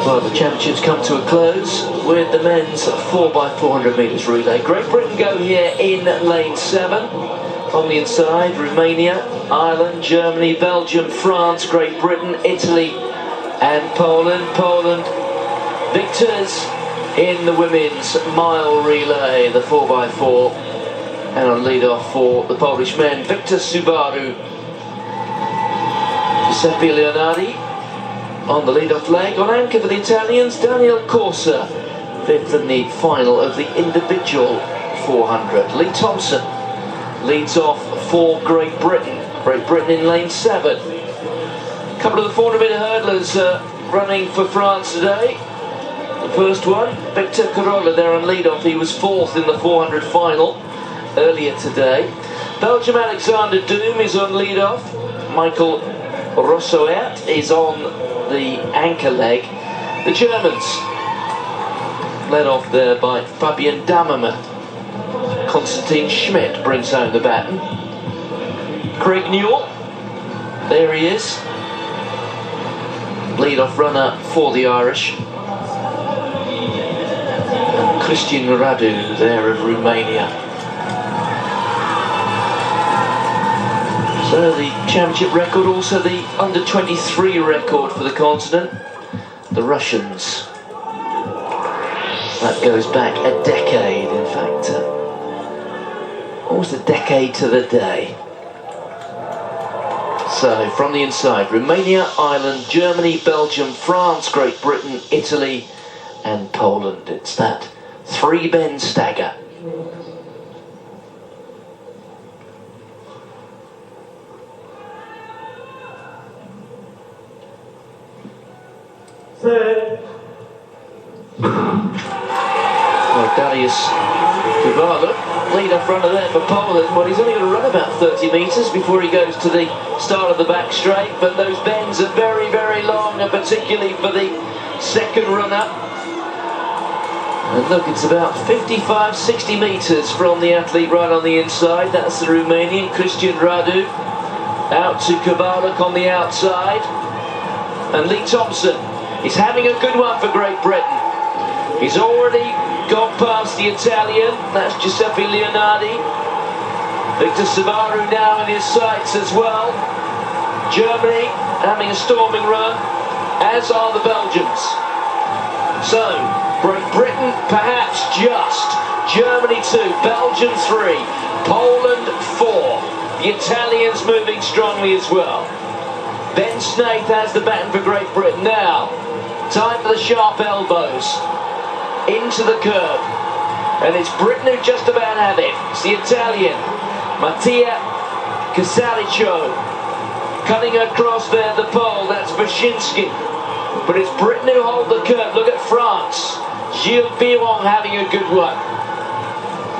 Well, the championships come to a close with the men's 4x400 metres relay. Great Britain go here in lane 7. On the inside, Romania, Ireland, Germany, Belgium, France, Great Britain, Italy and Poland. Poland victors in the women's mile relay, the 4x4. And on lead-off for the Polish men, Victor Subaru, Giuseppe Leonardi. On the lead-off leg, on anchor for the Italians, Daniel Corsa, fifth in the final of the individual 400. Lee Thompson leads off for Great Britain. Great Britain in lane 7. A couple of the 400-metre hurdlers running for France today. The first one, Victor Corolla there on lead-off. He was fourth in the 400 final earlier today. Belgium Alexander Doom is on lead-off. Michael Rossoert is on the anchor leg. The Germans led off there by Fabian Dammermann. Konstantin Schmidt brings home the baton. Craig Newell, there he is, lead-off runner for the Irish. And Christian Radu there of Romania. So the championship record, also the under-23 record for the continent. The Russians. That goes back a decade, in fact. Almost a decade to the day. So from the inside, Romania, Ireland, Germany, Belgium, France, Great Britain, Italy and Poland. It's that three-bend stagger. Well, Darius Kubala, lead-off runner there for Poland. Well, he's only going to run about 30 metres before he goes to the start of the back straight, but those bends are very, very long, and particularly for the second runner. And look, it's about 55, 60 metres from the athlete right on the inside. That's the Romanian, Christian Radu. Out to Kubala on the outside. And Lee Thompson is having a good one for Great Britain. He's already gone past the Italian, that's Giuseppe Leonardi. Victor Subaru now in his sights as well. Germany having a storming run, as are the Belgians. So, Great Britain perhaps just, Germany 2, Belgium 3, Poland 4. The Italians moving strongly as well. Ben Snaith has the baton for Great Britain now. Time for the sharp elbows. Into the curve. And it's Britain who just about have it. It's the Italian, Mattia Casalicio. Cutting across there, the pole, that's Wyszynski. But it's Britain who hold the curve. Look at France. Gilles Biron having a good one.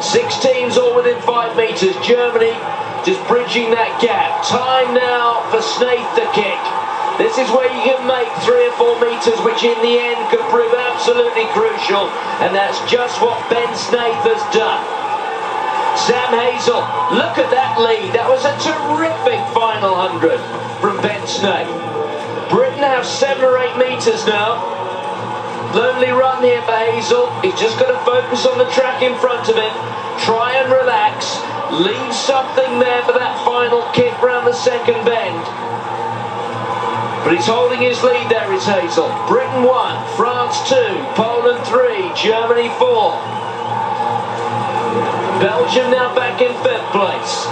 6 teams all within 5 metres. Germany just bridging that gap. Time now for Snaith to kick. This is where you can make 3 or 4 metres, which in the end could prove absolutely crucial. And that's just what Ben Snaith has done. Sam Hazel, look at that lead. That was a terrific final 100 from Ben Snaith. Britain have 7 or 8 metres now. Lonely run here for Hazel. He's just got to focus on the track in front of him. Try and relax. Leave something there for that final kick round the second bend. But he's holding his lead there, is Hazel. Britain 1, France 2, Poland 3, Germany 4. Belgium now back in 5th place.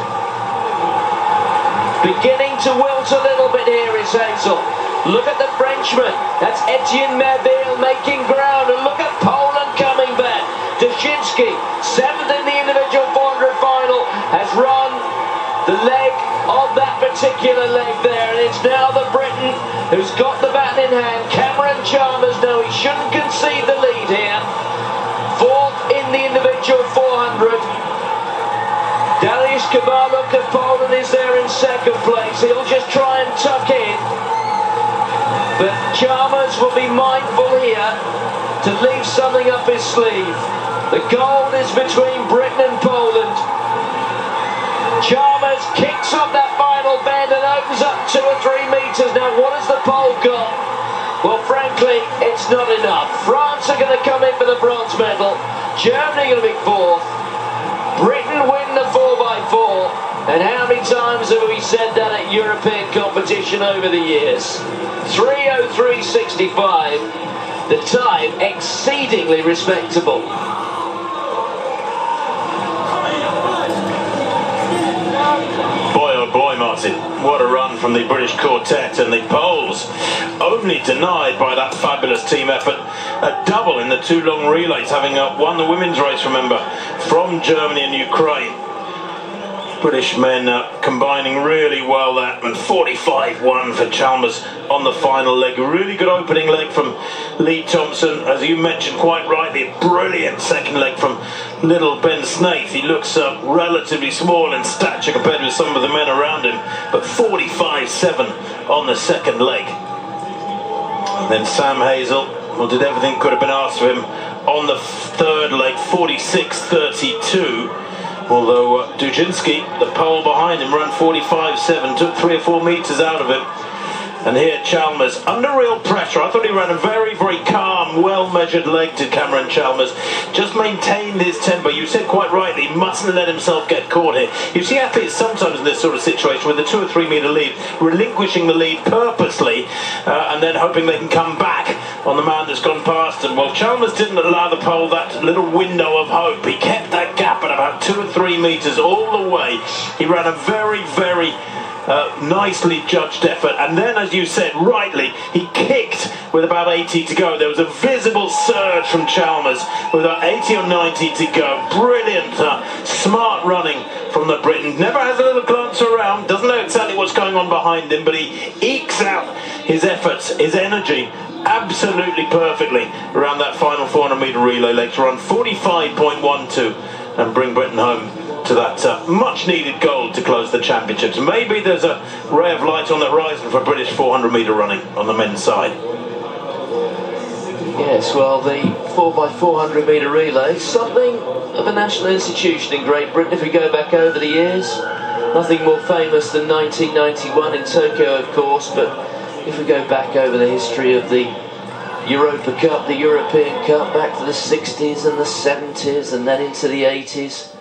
Beginning to wilt a little bit here is Hazel. Look at the Frenchman. That's Etienne Merville making ground. And look at Poland coming back. Wyszynski, 7th in the individual 400 final, has run the leg of that particular leg there, and it's now the Briton who's got the baton in hand. Cameron Chalmers, no, he shouldn't concede the lead here. 4th in the individual 400. Dariusz Kubaluk of Poland is there in 2nd place. He'll just try and tuck in, but Chalmers will be mindful here to leave something up his sleeve. The gold is between Britain and Poland. Chalmers kicks up that final bend and opens up 2 or 3 metres. Now what has the pole got? Well, frankly, it's not enough. France are going to come in for the bronze medal. Germany going to be fourth. Britain win the 4x4. And how many times have we said that at European competition over the years? 3:03.65. The time exceedingly respectable. Boy, oh boy, Martin, what a run from the British quartet, and the Poles only denied by that fabulous team effort. A double in the two long relays, having won the women's race, remember, from Germany and Ukraine. British men combining really well there, and 45-1 for Chalmers on the final leg. A really good opening leg from Lee Thompson, as you mentioned quite rightly. Brilliant second leg from little Ben Snaith. He looks relatively small in stature compared with some of the men around him, but 45-7 on the second leg. And then Sam Hazel, well, did everything could have been asked of him on the third leg, 46-32. Although Dujinski, the Pole behind him, ran 45-7, took 3 or 4 metres out of him. And here Chalmers, under real pressure. I thought he ran a very, very calm, well-measured leg to Cameron Chalmers. Just maintained his tempo. You said quite rightly, he mustn't let himself get caught here. You see athletes sometimes in this sort of situation with a 2 or 3 metre lead, relinquishing the lead purposely, and then hoping they can come back on the man that's gone past them. Well, Chalmers didn't allow the Pole that little window of hope. He kept that gap at about 2 or 3 metres all the way. He ran a very, very nicely judged effort, and then, as you said rightly, he kicked with about 80 to go. There was a visible surge from Chalmers with about 80 or 90 to go. Brilliant, smart running from the Briton. Never has a little glance around, doesn't know exactly what's going on behind him, but he ekes out his efforts, his energy, absolutely perfectly around that final 400 metre relay leg to run 45.12 and bring Britain home to that much needed gold to close the championships. Maybe there's a ray of light on the horizon for British 400 metre running on the men's side. Yes, well, the 4x400 metre relay, something of a national institution in Great Britain if we go back over the years. Nothing more famous than 1991 in Tokyo, of course, but if we go back over the history of the Europa Cup, the European Cup, back to the 60s and the 70s and then into the 80s,